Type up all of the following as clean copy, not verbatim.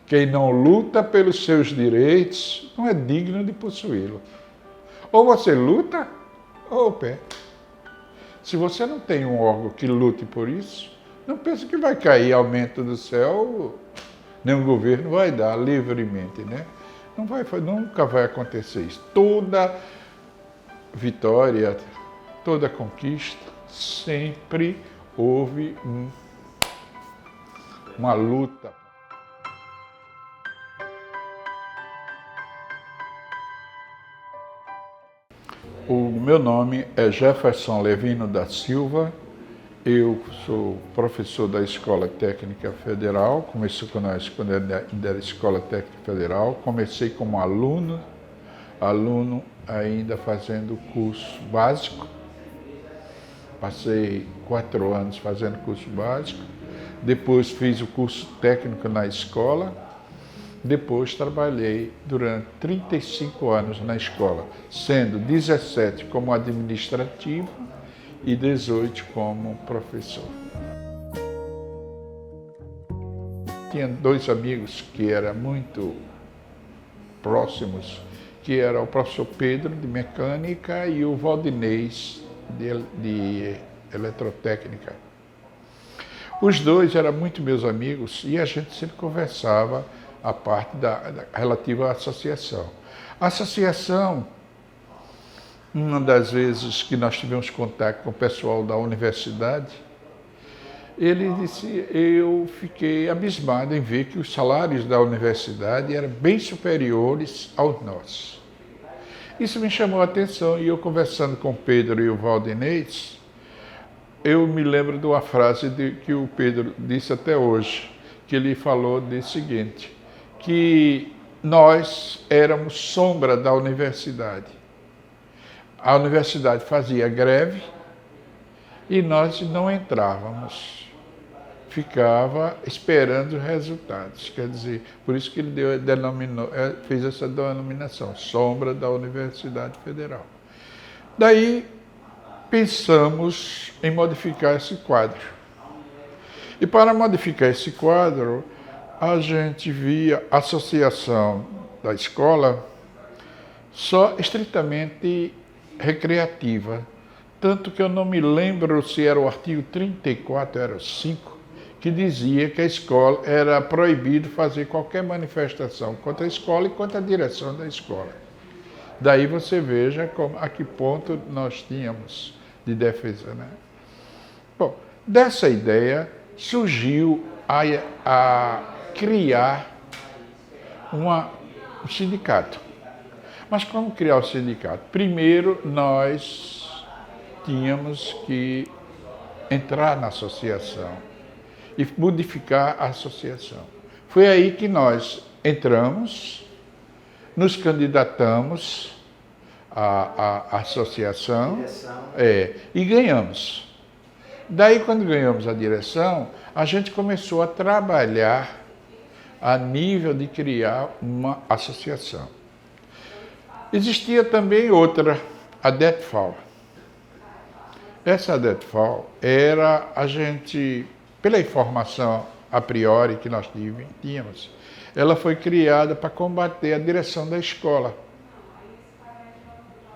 Quem não luta pelos seus direitos não é digno de possuí-lo. Ou você luta, ou pé. Se você não tem um órgão que lute por isso, não pense que vai cair aumento do céu, nenhum governo vai dar livremente, né? Nunca vai acontecer isso. Toda vitória, toda conquista, sempre houve uma luta. O meu nome é Jefferson Levino da Silva, eu sou professor da Escola Técnica Federal, comecei quando ainda era Escola Técnica Federal, comecei como aluno ainda fazendo curso básico, passei 4 anos fazendo curso básico, depois fiz o curso técnico na escola, depois trabalhei durante 35 anos na escola, sendo 17 como administrativo e 18 como professor. Tinha 2 amigos que eram muito próximos, que era o professor Pedro, de mecânica, e o Valdinez, de eletrotécnica. Os 2 eram muito meus amigos e a gente sempre conversava a parte relativa à associação. A associação, uma das vezes que nós tivemos contato com o pessoal da universidade, ele disse, eu fiquei abismado em ver que os salários da universidade eram bem superiores aos nossos. Isso me chamou a atenção e eu conversando com o Pedro e o Valdinez, eu me lembro de uma frase que o Pedro disse até hoje, que ele falou do seguinte, que nós éramos sombra da universidade. A universidade fazia greve e nós não entrávamos. Ficava esperando os resultados. Quer dizer, por isso que ele fez essa denominação, sombra da Universidade Federal. Daí pensamos em modificar esse quadro. E para modificar esse quadro, a gente via a associação da escola só estritamente recreativa. Tanto que eu não me lembro se era o artigo 34, era o 5, que dizia que a escola era proibido fazer qualquer manifestação contra a escola e contra a direção da escola. Daí você veja a que ponto nós tínhamos de defesa, né? Bom, dessa ideia surgiu a criar um sindicato. Mas como criar o sindicato? Primeiro, nós tínhamos que entrar na associação e modificar a associação. Foi aí que nós entramos, nos candidatamos à associação e ganhamos. Daí, quando ganhamos a direção, a gente começou a trabalhar a nível de criar uma associação. Existia também outra, a DETFAL. Essa DETFAL era a gente, pela informação a priori que nós tínhamos, ela foi criada para combater a direção da escola,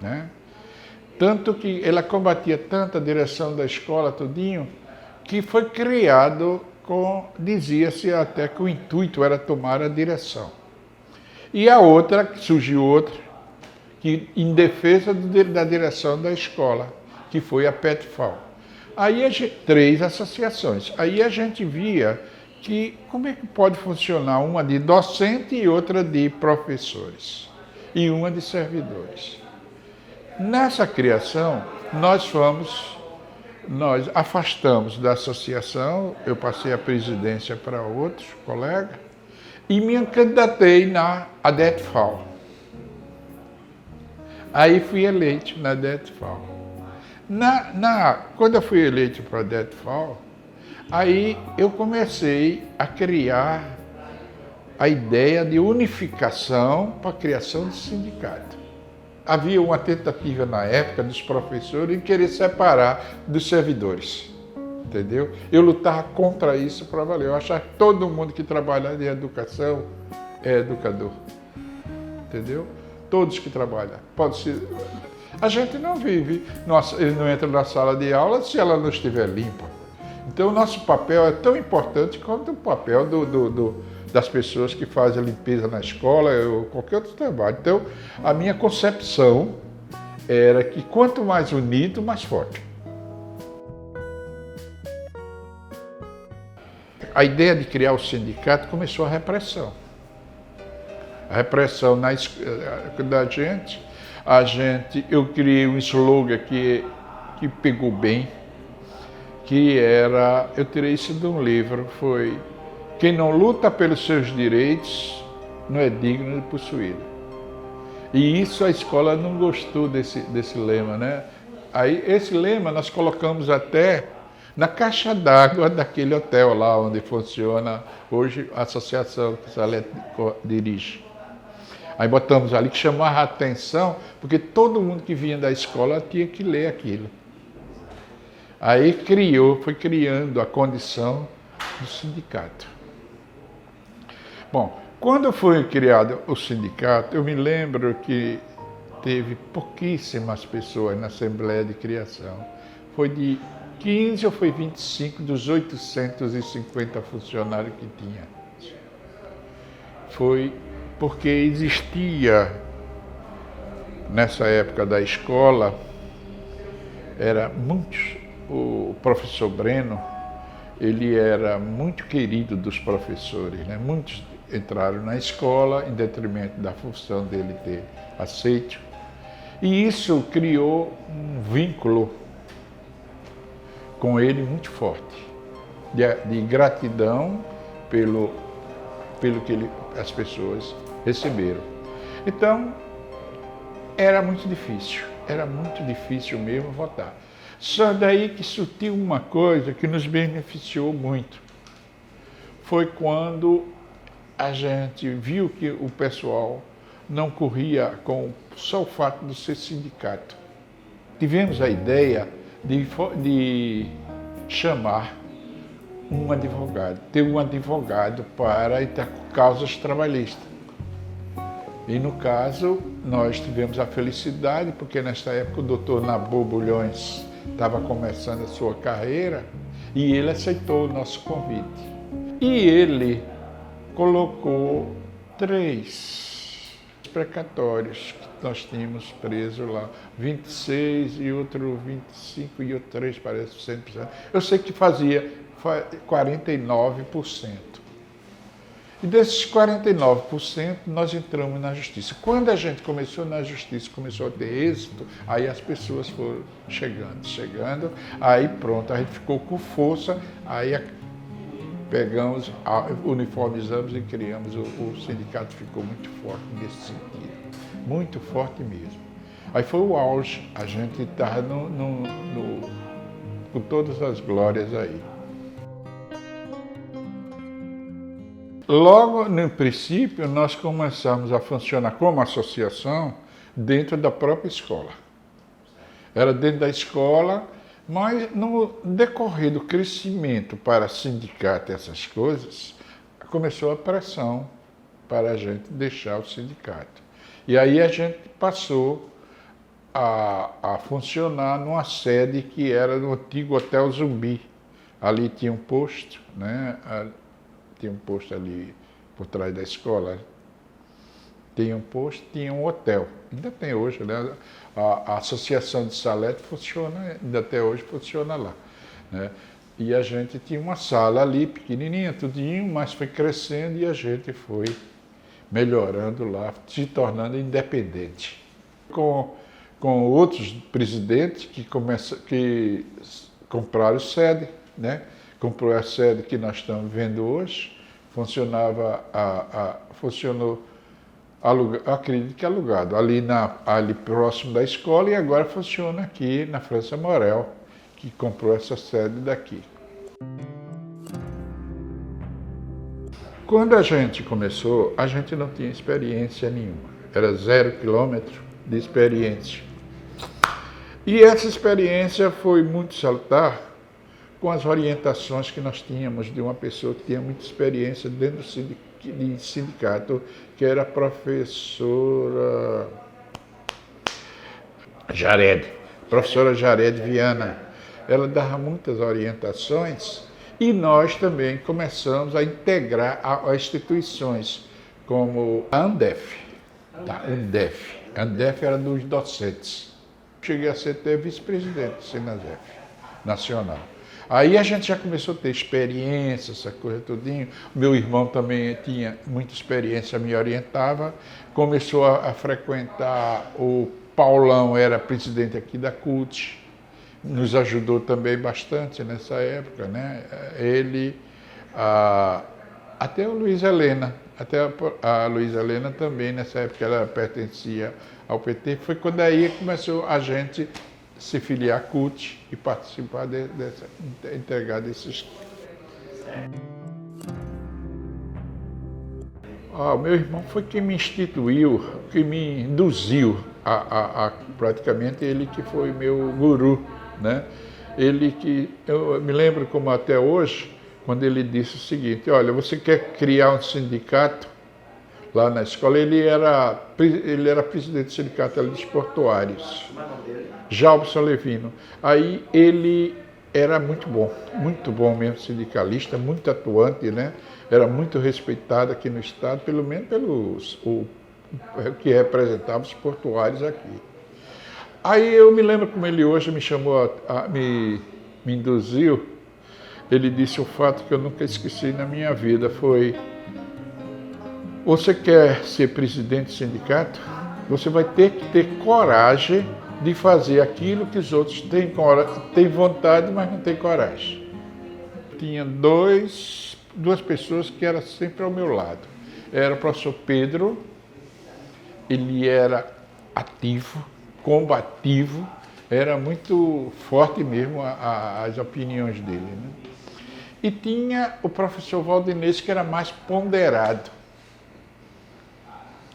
né? Tanto que ela combatia tanto a direção da escola, tudinho, que foi criado dizia-se até que o intuito era tomar a direção. E a outra, surgiu outra, que em defesa da direção da escola, que foi a PETFAL. Aí 3 associações. Aí a gente via que como é que pode funcionar uma de docente e outra de professores, e uma de servidores. Nessa criação, nós afastamos da associação, eu passei a presidência para outros colegas, e me candidatei na DETFAL. Aí fui eleito na DETFAL. Quando eu fui eleito para a DETFAL, aí eu comecei a criar a ideia de unificação para a criação de sindicato. Havia uma tentativa na época dos professores em querer separar dos servidores. entendeu? Eu lutava contra isso para valer. Eu achava que todo mundo que trabalha em educação é educador, entendeu? Todos que trabalham. Pode ser. A gente não vive, ele não entra na sala de aula se ela não estiver limpa. Então, o nosso papel é tão importante quanto o papel das pessoas que fazem a limpeza na escola ou qualquer outro trabalho. Então, a minha concepção era que quanto mais unido, mais forte. A ideia de criar o sindicato começou a repressão. A repressão da gente. Eu criei um slogan que pegou bem, que era, eu tirei isso de um livro, foi: quem não luta pelos seus direitos não é digno de possuí-lo. E isso a escola não gostou desse lema, né? Aí esse lema nós colocamos até na caixa d'água daquele hotel lá onde funciona hoje a associação que Salete dirige. Aí botamos ali que chamava a atenção, porque todo mundo que vinha da escola tinha que ler aquilo. Aí foi criando a condição do sindicato. Bom, quando foi criado o sindicato, eu me lembro que teve pouquíssimas pessoas na Assembleia de Criação. Foi de 15 ou foi 25 dos 850 funcionários que tinha. Foi porque existia, nessa época da escola, o professor Breno, ele era muito querido dos professores, né? Muitos entraram na escola em detrimento da função dele ter aceito. E isso criou um vínculo com ele muito forte, de gratidão pelo que as pessoas receberam. Então, era muito difícil mesmo votar. Só daí que surgiu uma coisa que nos beneficiou muito. Foi quando a gente viu que o pessoal não corria com só o fato de ser sindicato. Tivemos a ideia de chamar ter um advogado para causas trabalhistas. E no caso, nós tivemos a felicidade, porque nesta época o doutor Nabor Bulhões estava começando a sua carreira e ele aceitou o nosso convite. E ele colocou 3 precatórios que nós tínhamos preso lá, 26 e outro 25 e outro 3, parece 100%. Eu sei que fazia 49%. E desses 49%, nós entramos na justiça. Quando a gente começou na justiça, começou a ter êxito, aí as pessoas foram chegando, aí pronto, a gente ficou com força, aí pegamos, uniformizamos e criamos, o sindicato ficou muito forte nesse sentido, muito forte mesmo. Aí foi o auge, a gente estava com todas as glórias aí. Logo no princípio, nós começamos a funcionar como associação dentro da própria escola. Era dentro da escola, mas no decorrer do crescimento para sindicato e essas coisas, começou a pressão para a gente deixar o sindicato. E aí a gente passou a funcionar numa sede que era no antigo Hotel Zumbi. Ali tinha um posto, né? Tinha um posto ali por trás da escola, tinha um posto, tinha um hotel, ainda tem hoje, né? A Associação de Salete funciona, ainda até hoje funciona lá, né? E a gente tinha uma sala ali, pequenininha, tudinho, mas foi crescendo e a gente foi melhorando lá, se tornando independente. Com outros presidentes que compraram sede, né? Comprou a sede que nós estamos vendo hoje, funcionou, acredito que alugado, ali próximo da escola, e agora funciona aqui na França Morel, que comprou essa sede daqui. Quando a gente começou, a gente não tinha experiência nenhuma, era 0 quilômetro de experiência. E essa experiência foi muito salutar, com as orientações que nós tínhamos de uma pessoa que tinha muita experiência dentro de sindicato, que era a professora Jared Viana. Ela dava muitas orientações e nós também começamos a integrar a instituições como a Andef. A Andef era dos docentes. Cheguei a ser até vice-presidente do Sinasef nacional. Aí a gente já começou a ter experiência, essa coisa tudinho. Meu irmão também tinha muita experiência, me orientava. Começou a frequentar, o Paulão era presidente aqui da CUT, nos ajudou também bastante nessa época, né? Ele, até a Luiz Helena, a Luiz Helena também, nessa época ela pertencia ao PT, foi quando aí começou a gente se filiar à CUT e participar entregar desses. O meu irmão foi quem me instituiu, que me induziu praticamente ele que foi meu guru, né? Ele que, eu me lembro como até hoje, quando ele disse o seguinte: olha, você quer criar um sindicato? Lá na escola, ele era presidente do sindicato dos portuários, Jalbson Levino. Aí ele era muito bom mesmo sindicalista, muito atuante, né? Era muito respeitado aqui no estado, pelo menos pelos que representava os portuários aqui. Aí eu me lembro como ele hoje me chamou, me induziu. Ele disse o fato que eu nunca esqueci na minha vida, foi: você quer ser presidente do sindicato? Você vai ter que ter coragem de fazer aquilo que os outros têm vontade, mas não têm coragem. Tinha duas pessoas que eram sempre ao meu lado. Era o professor Pedro, ele era ativo, combativo, era muito forte mesmo as opiniões dele, né? E tinha o professor Valdinez, que era mais ponderado,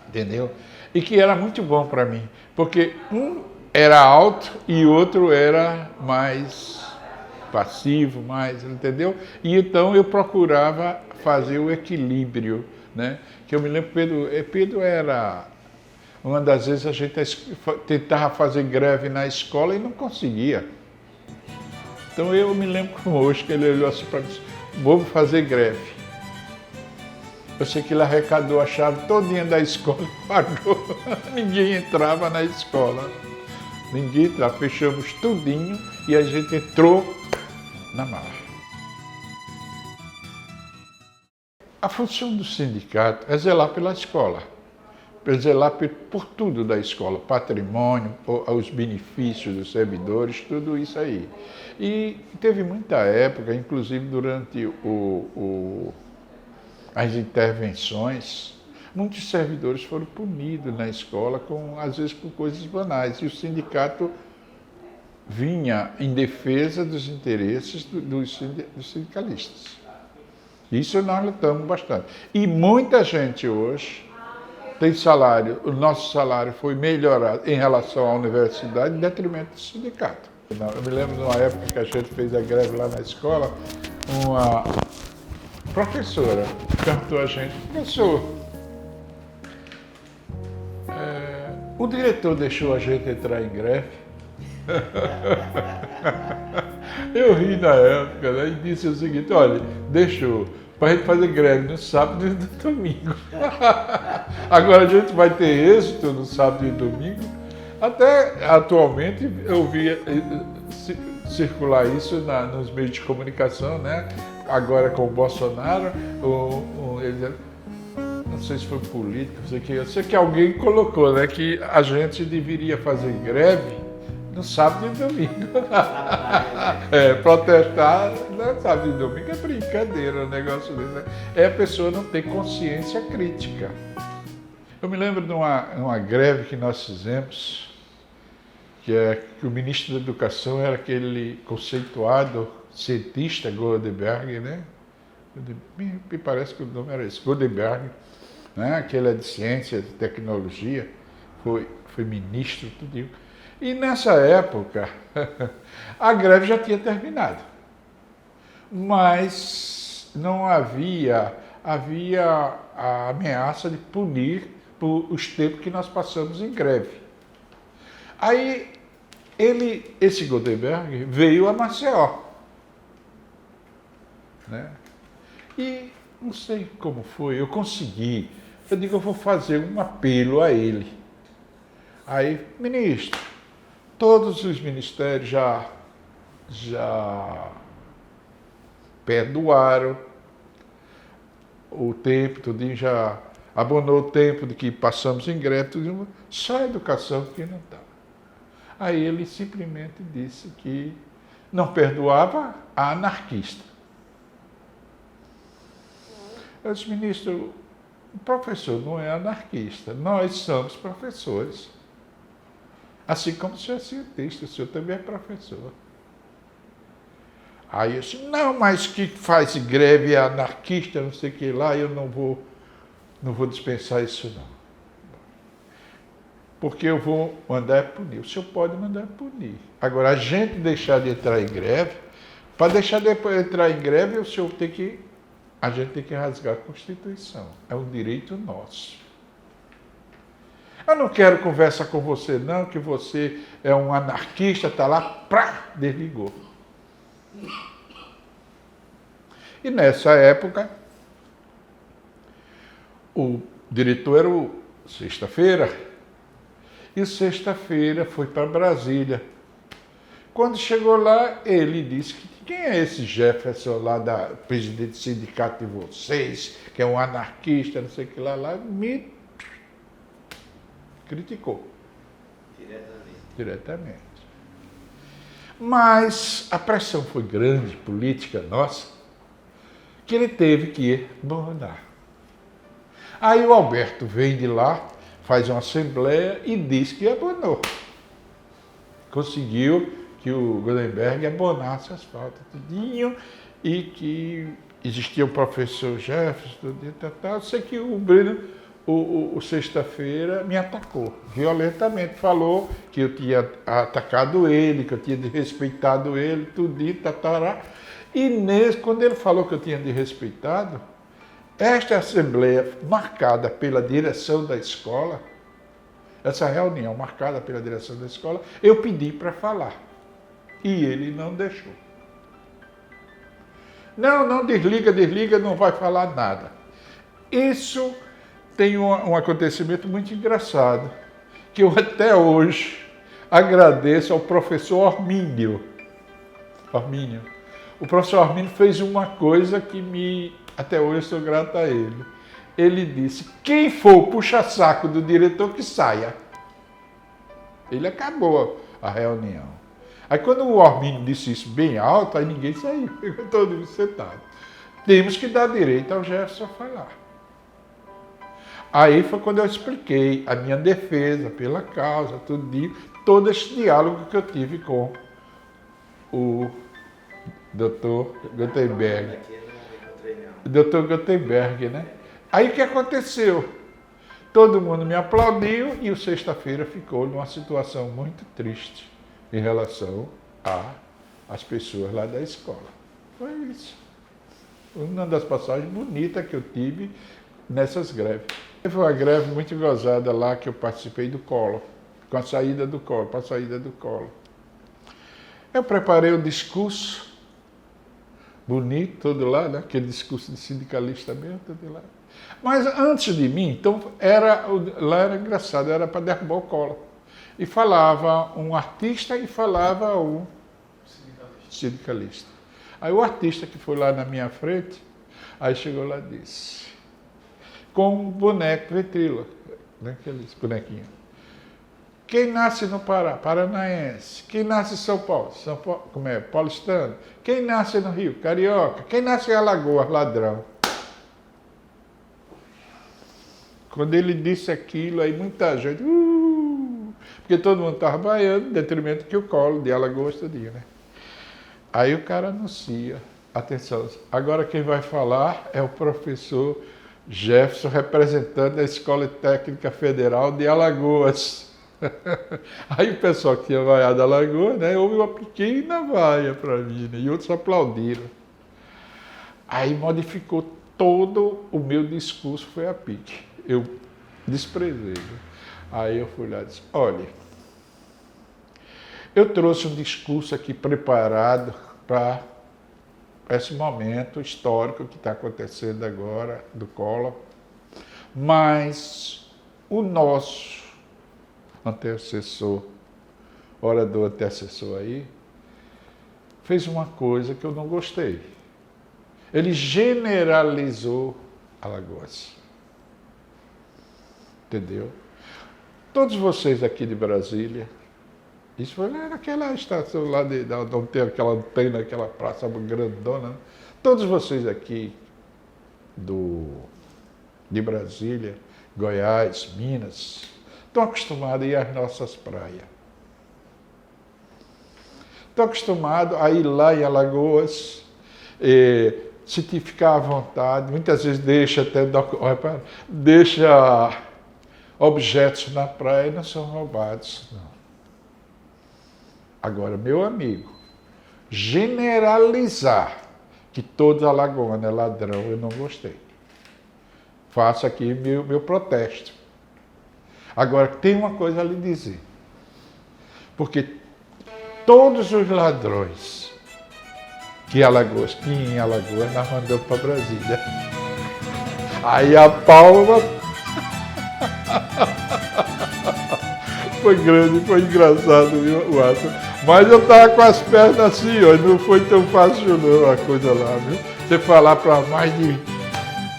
entendeu? E que era muito bom para mim, porque um era alto e o outro era mais passivo, entendeu? E então eu procurava fazer o equilíbrio, né? Que eu me lembro, Pedro era... Uma das vezes a gente tentava fazer greve na escola e não conseguia. Então eu me lembro como hoje, que ele olhou assim para mim: vamos fazer greve. Eu sei que ele arrecadou a chave todinha da escola e pagou. Ninguém entrava na escola. Ninguém entrava. Fechamos tudinho e a gente entrou na marcha. A função do sindicato é zelar pela escola. Zelar por tudo da escola, patrimônio, os benefícios dos servidores, tudo isso aí. E teve muita época, inclusive durante as intervenções, muitos servidores foram punidos na escola, às vezes por coisas banais, e o sindicato vinha em defesa dos interesses dos sindicalistas. Isso nós lutamos bastante. E muita gente hoje tem salário, o nosso salário foi melhorado em relação à universidade em detrimento do sindicato. Eu me lembro de uma época que a gente fez a greve lá na escola, uma professora perguntou a gente: professor, o diretor deixou a gente entrar em greve? Eu ri na época, né, e disse o seguinte: olha, deixou para a gente fazer greve no sábado e no domingo. Agora a gente vai ter êxito no sábado e domingo. Até atualmente eu via circular isso nos meios de comunicação, né? Agora com o Bolsonaro, ele, não sei se foi político, eu sei que alguém colocou, né, que a gente deveria fazer greve no sábado e domingo. Protestar no sábado e domingo é brincadeira, o negócio desse, né? A pessoa não ter consciência crítica. Eu me lembro de uma greve que nós fizemos, que o ministro da Educação era aquele conceituado cientista Goldenberg, né? Me parece que o nome era esse, Goldenberg, né? Aquele é de ciência, de tecnologia, foi ministro, tudo. E nessa época, a greve já tinha terminado. mas não havia a ameaça de punir por os tempos que nós passamos em greve. Aí esse Goldenberg veio a Maceió, né? E não sei como foi, eu consegui. Eu digo, eu vou fazer um apelo a ele. Aí, ministro, todos os ministérios já perdoaram o tempo, tudinho, já abonou o tempo de que passamos em greve, tudinho, só a educação que não está. Aí ele simplesmente disse que não perdoava a anarquista. Eu disse, ministro, o professor não é anarquista, nós somos professores. Assim como o senhor é cientista, o senhor também é professor. Aí eu disse, não, mas que faz greve é anarquista, não sei o que lá, eu não vou dispensar isso não. Porque eu vou mandar punir. O senhor pode mandar punir. Agora, a gente deixar de entrar em greve, para deixar de entrar em greve, a gente tem que rasgar a Constituição. É um direito nosso. Eu não quero conversa com você não, que você é um anarquista, está lá, desligou. E nessa época, o diretor era o Sexta-feira, e Sexta-feira foi para Brasília. Quando chegou lá, ele disse que quem é esse Jefferson lá, presidente do sindicato de vocês, que é um anarquista, não sei o que lá, me criticou. Diretamente. Mas a pressão foi grande, política nossa, que ele teve que abandonar. Aí o Alberto vem de lá, faz uma assembleia e diz que abandonou. Conseguiu que o Goldenberg abonasse as faltas tudinho e que existia o professor Jefferson, tudinho, tal. Sei que o Breno, o Sexta-feira, me atacou violentamente, falou que eu tinha atacado ele, que eu tinha desrespeitado ele, tudinho, tatará. E quando ele falou que eu tinha desrespeitado, esta assembleia marcada pela direção da escola, essa reunião marcada pela direção da escola, eu pedi para falar. E ele não deixou. Não, desliga, não vai falar nada. Isso tem um acontecimento muito engraçado, que eu até hoje agradeço ao professor Ormínio. O professor Ormínio fez uma coisa que até hoje eu sou grato a ele. Ele disse, quem for puxa-saco do diretor que saia. Ele acabou a reunião. Aí quando o Ormínio disse isso bem alto, aí ninguém saiu, ficou todo mundo sentado. Temos que dar direito ao Jefferson falar. Aí foi quando eu expliquei a minha defesa pela causa, todo esse diálogo que eu tive com o Dr. Goldenberg. Dr. Goldenberg, né? Aí o que aconteceu? Todo mundo me aplaudiu e o Sexta-feira ficou numa situação muito triste em relação às pessoas lá da escola. Foi isso. Uma das passagens bonitas que eu tive nessas greves. Foi uma greve muito gozada lá que eu participei do Collor, com a saída do Collor, para a saída do Collor. Eu preparei um discurso bonito, todo lá, né? Aquele discurso de sindicalista mesmo, todo lá. Mas antes de mim, então, lá era engraçado, era para derrubar o Collor. E falava um artista e falava um sindicalista. Aí o artista que foi lá na minha frente, aí chegou lá e disse, com um boneco ventrilo, né, aqueles bonequinhos. Quem nasce no Pará, paranaense. Quem nasce em São Paulo, como é, paulistano. Quem nasce no Rio, carioca. Quem nasce em Alagoas, ladrão. Quando ele disse aquilo, aí muita gente, porque todo mundo estava baiano, em detrimento que o Collor de Alagoas tudinho, né? Aí o cara anuncia, atenção, agora quem vai falar é o professor Jefferson, representante da Escola Técnica Federal de Alagoas. Aí o pessoal que tinha vaiado Alagoas, né, houve uma pequena vaia para mim, né, e outros aplaudiram. Aí modificou todo o meu discurso, foi a pique. Eu desprezei. Aí eu fui lá e disse, olha, eu trouxe um discurso aqui preparado para esse momento histórico que está acontecendo agora, do Collor, mas o nosso antecessor, orador antecessor aí, fez uma coisa que eu não gostei. Ele generalizou Alagoas. Entendeu? Todos vocês aqui de Brasília, isso foi lá naquela estação lá de onde tem aquela antena, aquela praça grandona, né? Todos vocês aqui de Brasília, Goiás, Minas, estão acostumados a ir às nossas praias. Estão acostumados a ir lá em Alagoas, se ficar à vontade, muitas vezes deixa objetos na praia e não são roubados. Não. Agora, meu amigo, generalizar que todo alagoano é ladrão, eu não gostei. Faço aqui meu protesto. Agora, tem uma coisa a lhe dizer. Porque todos os ladrões que Alagoas tinha em Alagoas, nós mandamos para Brasília. Aí a palma foi grande, foi engraçado, viu, Watson? Mas eu estava com as pernas assim, ó, não foi tão fácil não a coisa lá, viu? Você falar para mais de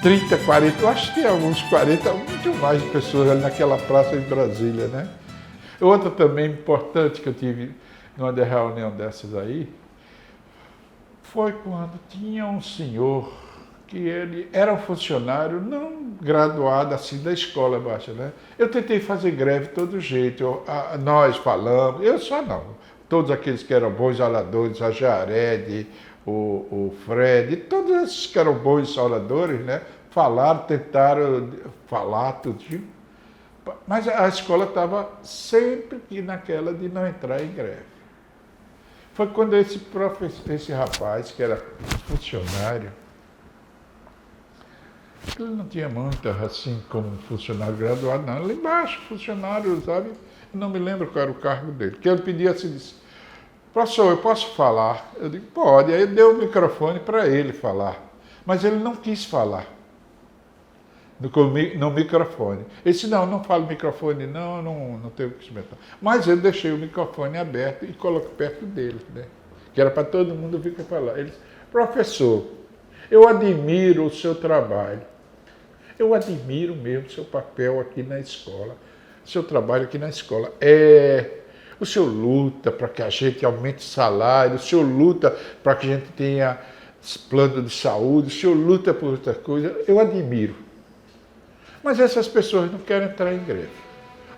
30, 40, eu acho que tem alguns 40, muito mais pessoas ali naquela praça em Brasília, né? Outra também importante que eu tive numa reunião dessas aí, foi quando tinha um senhor que ele era um funcionário não graduado assim da escola baixa, né? Eu tentei fazer greve de todo jeito, nós falamos, eu só não, todos aqueles que eram bons oradores, a Jared, o Fred, todos esses que eram bons oradores, né? Falaram, tentaram falar tudinho, mas a escola estava sempre naquela de não entrar em greve. Foi quando esse rapaz, que era funcionário, ele não tinha muito assim como funcionário graduado, não. Lá embaixo, funcionário, sabe? Eu não me lembro qual era o cargo dele. Que ele pedia assim, disse, professor, eu posso falar? Eu digo, pode. Aí eu dei o microfone para ele falar. Mas ele não quis falar no microfone. Ele disse, não falo microfone, não tenho que experimentar. Mas eu deixei o microfone aberto e coloquei perto dele, né? Que era para todo mundo vir falar. Ele disse, professor, eu admiro o seu trabalho. Eu admiro mesmo o seu papel aqui na escola. O seu trabalho aqui na escola. O senhor luta para que a gente aumente o salário, o senhor luta para que a gente tenha plano de saúde, o senhor luta por outras coisas. Eu admiro. Mas essas pessoas não querem entrar em greve.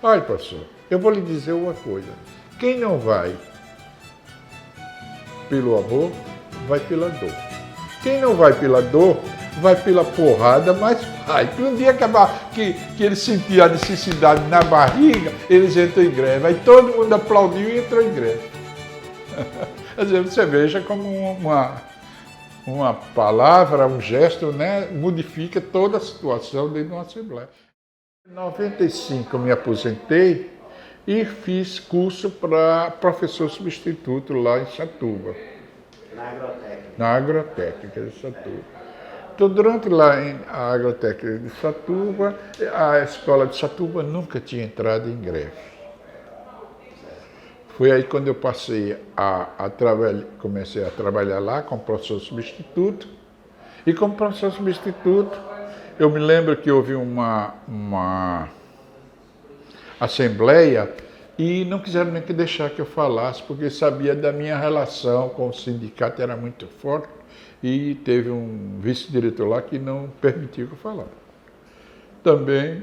Olha, professor, eu vou lhe dizer uma coisa. Quem não vai pelo amor, vai pela dor. Quem não vai pela dor, vai pela porrada, mas vai. Um dia que eles sentiam a necessidade na barriga, eles entram em greve. Aí todo mundo aplaudiu e entrou em greve. Quer dizer, você veja como uma palavra, um gesto, né, modifica toda a situação dentro de uma assembleia. Em 95 eu me aposentei e fiz curso para professor substituto lá em Satuba. Na agrotécnica de Satuba. Então, durante lá a agrotécnica de Satuba, a escola de Satuba nunca tinha entrado em greve. Foi aí quando eu passei comecei a trabalhar lá como professor substituto. E como professor substituto, eu me lembro que houve uma assembleia e não quiseram nem que deixar que eu falasse, porque sabia da minha relação com o sindicato, era muito forte, e teve um vice-diretor lá que não permitiu que eu falasse. Também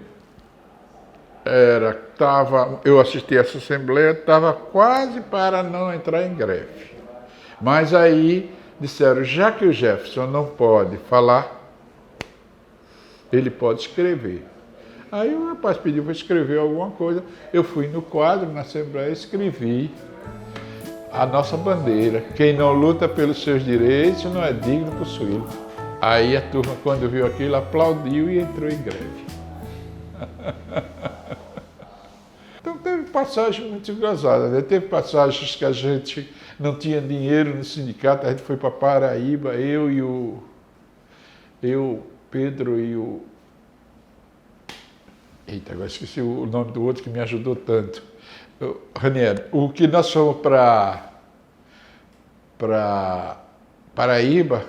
eu assisti a essa assembleia, estava quase para não entrar em greve. Mas aí disseram, já que o Jefferson não pode falar, ele pode escrever. Aí o rapaz pediu para escrever alguma coisa, eu fui no quadro, na assembleia, escrevi a nossa bandeira. Quem não luta pelos seus direitos não é digno de possuí-lo. Aí a turma, quando viu aquilo, aplaudiu e entrou em greve. Então teve passagens muito engraçadas, né? Teve passagens que a gente não tinha dinheiro no sindicato, a gente foi para Paraíba, Pedro e o... Eita, agora esqueci o nome do outro que me ajudou tanto. Ranieri, o que nós fomos para Paraíba,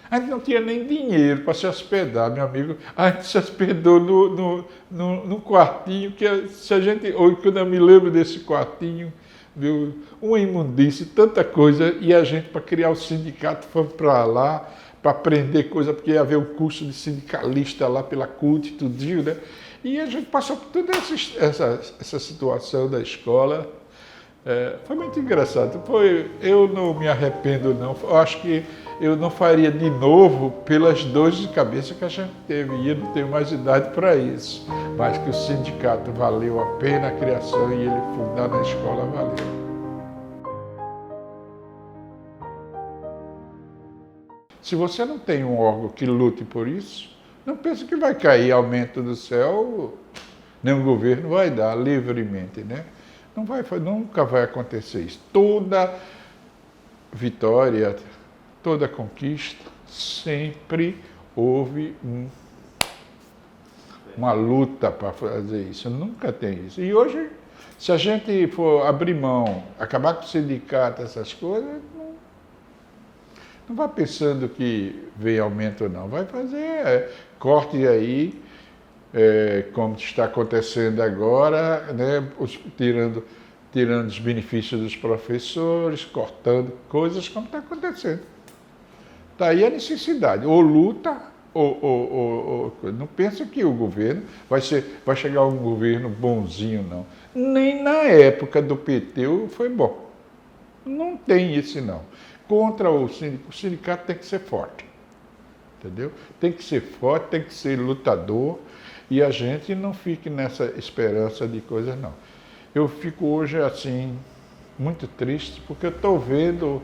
a gente não tinha nem dinheiro para se hospedar, meu amigo. A gente se hospedou no quartinho, que se a gente, ou quando eu me lembro desse quartinho, viu, uma imundície, tanta coisa, e a gente, para criar o sindicato, fomos para lá, para aprender coisa, porque ia haver um curso de sindicalista lá pela CUT e tudinho, né? E a gente passou por toda essa situação da escola. Foi muito engraçado. Eu não me arrependo, não. Eu acho que eu não faria de novo pelas dores de cabeça que a gente teve. E eu não tenho mais idade para isso. Mas que o sindicato valeu a pena a criação e ele fundar na escola valeu. Se você não tem um órgão que lute por isso, não pense que vai cair aumento do céu, nem o governo vai dar livremente, né? Nunca vai acontecer isso. Toda vitória, toda conquista, sempre houve uma luta para fazer isso. Nunca tem isso. E hoje, se a gente for abrir mão, acabar com o sindicato, essas coisas, não vai pensando que vem aumento, não. Vai fazer corte aí, como está acontecendo agora, né? Tirando os benefícios dos professores, cortando coisas como está acontecendo. Está aí a necessidade. Ou luta, ou não pensa que o governo vai chegar um governo bonzinho, não. Nem na época do PT foi bom. Não tem esse, não. Contra o sindicato tem que ser forte, entendeu? Tem que ser forte, tem que ser lutador e a gente não fique nessa esperança de coisas, não. Eu fico hoje, assim, muito triste porque eu estou vendo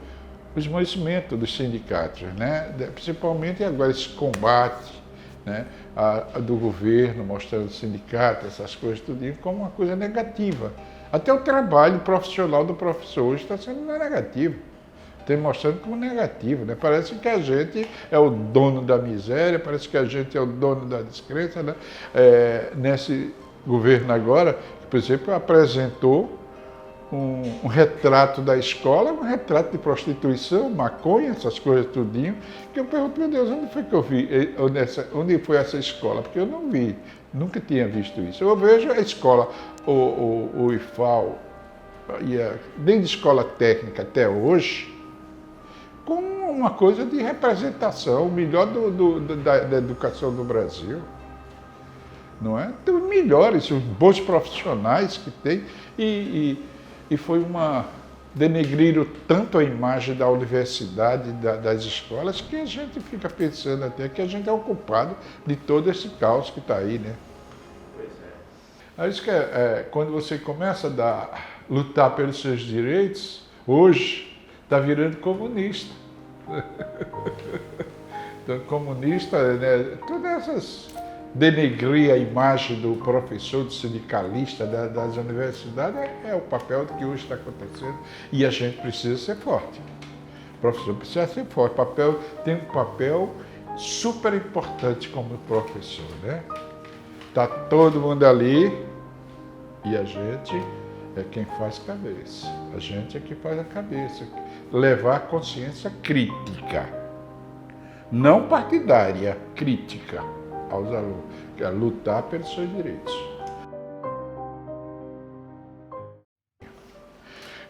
o esmorecimento dos sindicatos, né? Principalmente agora esse combate, né? Do governo mostrando o sindicato, essas coisas, tudo como uma coisa negativa. Até o trabalho profissional do professor hoje está sendo negativo. Tem mostrando como negativo, né? Parece que a gente é o dono da miséria, parece que a gente é o dono da descrença, né? Nesse governo agora, que, por exemplo, apresentou um retrato da escola, um retrato de prostituição, maconha, essas coisas tudinho, que eu pergunto, meu Deus, onde foi que eu vi, onde foi essa escola? Porque eu não vi, nunca tinha visto isso. Eu vejo a escola, o IFAL, desde a escola técnica até hoje, com uma coisa de representação, o melhor da educação do Brasil. Não é? Tem os melhores, os bons profissionais que tem, e foi denegriram tanto a imagem da universidade, das escolas, que a gente fica pensando até que a gente é o culpado de todo esse caos que está aí, né? Pois é. É isso que quando você começa a lutar pelos seus direitos, hoje, está virando comunista. Então, comunista, né? Todas essas denegrir a imagem do professor, do sindicalista, das universidades, é o papel que hoje está acontecendo e a gente precisa ser forte. O professor precisa ser forte. Tem um papel super importante como professor, né? Está todo mundo ali e a gente é quem faz cabeça. A gente é que faz a cabeça. Levar a consciência crítica, não partidária, crítica aos alunos, que é lutar pelos seus direitos.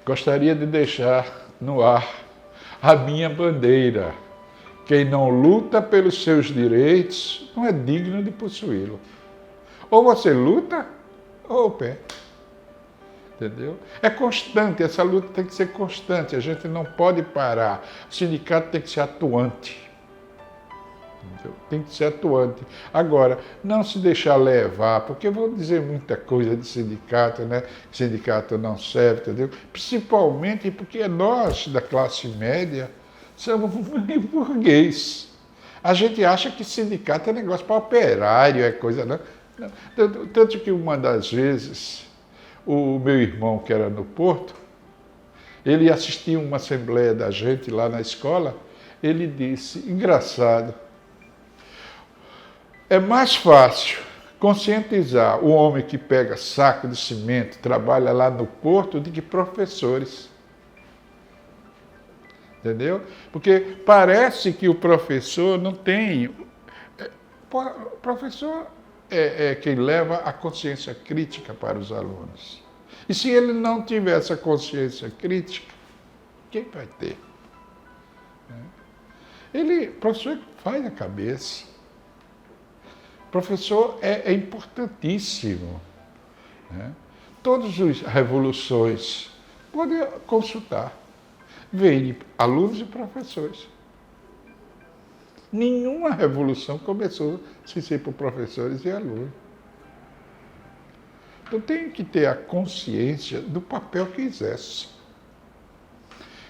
Gostaria de deixar no ar a minha bandeira. Quem não luta pelos seus direitos não é digno de possuí-lo. Ou você luta, ou perde. Entendeu? É constante, essa luta tem que ser constante, a gente não pode parar. O sindicato tem que ser atuante. Entendeu? Tem que ser atuante. Agora, não se deixar levar, porque vão dizer muita coisa de sindicato, né? Sindicato não serve, entendeu? Principalmente porque nós, da classe média, somos meio burguês. A gente acha que sindicato é negócio para operário, é coisa, não. Tanto que uma das vezes, o meu irmão, que era no Porto, ele assistia uma assembleia da gente lá na escola, ele disse, engraçado, é mais fácil conscientizar o homem que pega saco de cimento, trabalha lá no Porto, do que professores. Entendeu? Porque parece que o professor não tem... O professor é quem leva a consciência crítica para os alunos. E se ele não tiver essa consciência crítica, quem vai ter? O professor faz a cabeça. O professor é importantíssimo. Né? Todas as revoluções podem consultar. Vem de alunos e professores. Nenhuma revolução começou sem ser por professores e alunos. Então tem que ter a consciência do papel que exerce.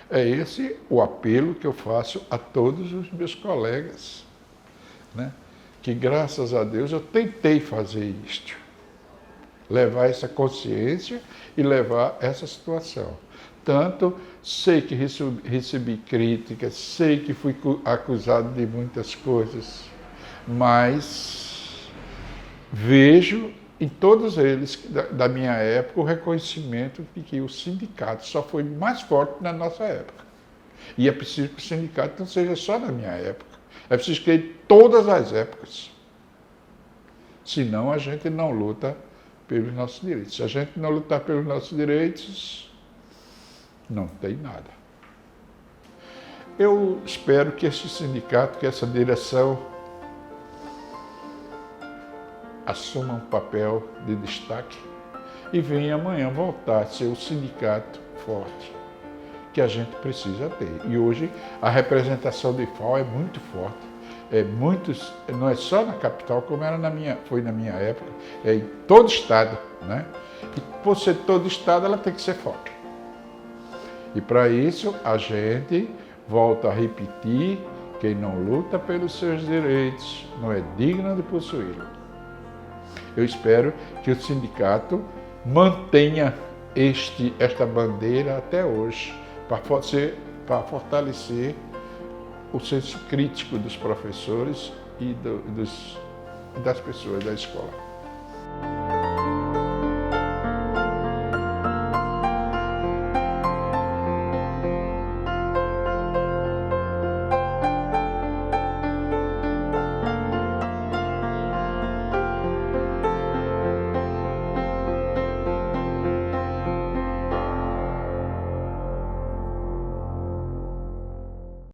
É esse o apelo que eu faço a todos os meus colegas, né? Que graças a Deus eu tentei fazer isto. Levar essa consciência e levar essa situação. Tanto sei que recebi críticas, sei que fui acusado de muitas coisas, mas vejo em todos eles, da minha época, o reconhecimento de que o sindicato só foi mais forte na nossa época. E é preciso que o sindicato não seja só na minha época, é preciso que em todas as épocas. Senão a gente não luta pelos nossos direitos. Se a gente não lutar pelos nossos direitos, não tem nada. Eu espero que esse sindicato, que essa direção assuma um papel de destaque e venha amanhã voltar a ser o sindicato forte que a gente precisa ter. E hoje a representação de FAO é muito forte. Não é só na capital, como foi na minha época, é em todo estado, né? E por ser todo estado, ela tem que ser forte. E para isso, a gente volta a repetir, quem não luta pelos seus direitos não é digno de possuí-los. Eu espero que o sindicato mantenha esta bandeira até hoje, para fortalecer o senso crítico dos professores e das pessoas da escola.